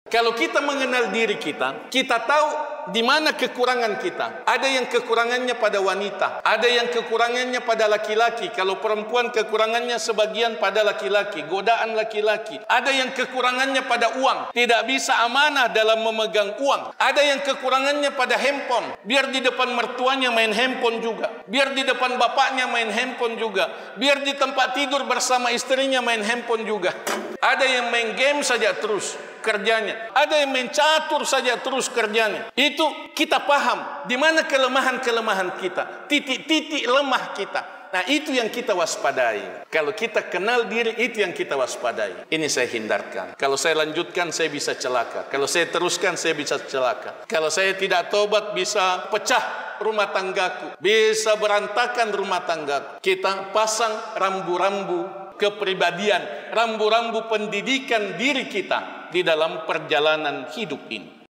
Kalau kita mengenal diri kita, kita tahu di mana kekurangan kita. Ada yang kekurangannya pada wanita, ada yang kekurangannya pada laki-laki. Kalau perempuan kekurangannya sebagian pada laki-laki, godaan laki-laki. Ada yang kekurangannya pada uang, tidak bisa amanah dalam memegang uang. Ada yang kekurangannya pada handphone, biar di depan mertuanya main handphone juga, biar di depan bapaknya main handphone juga, biar di tempat tidur bersama istrinya main handphone juga. Ada yang main game saja terus kerjanya, ada yang main catur saja terus kerjanya. Itu kita paham di mana kelemahan-kelemahan kita, titik-titik lemah kita. Nah, itu yang kita waspadai. Kalau kita kenal diri, itu yang kita waspadai. Ini saya hindarkan. Kalau saya lanjutkan, saya bisa celaka. Kalau saya teruskan, saya bisa celaka. Kalau saya tidak tobat, bisa pecah rumah tanggaku, bisa berantakan rumah tanggaku. Kita pasang rambu-rambu kepribadian, rambu-rambu pendidikan diri kita di dalam perjalanan hidup ini.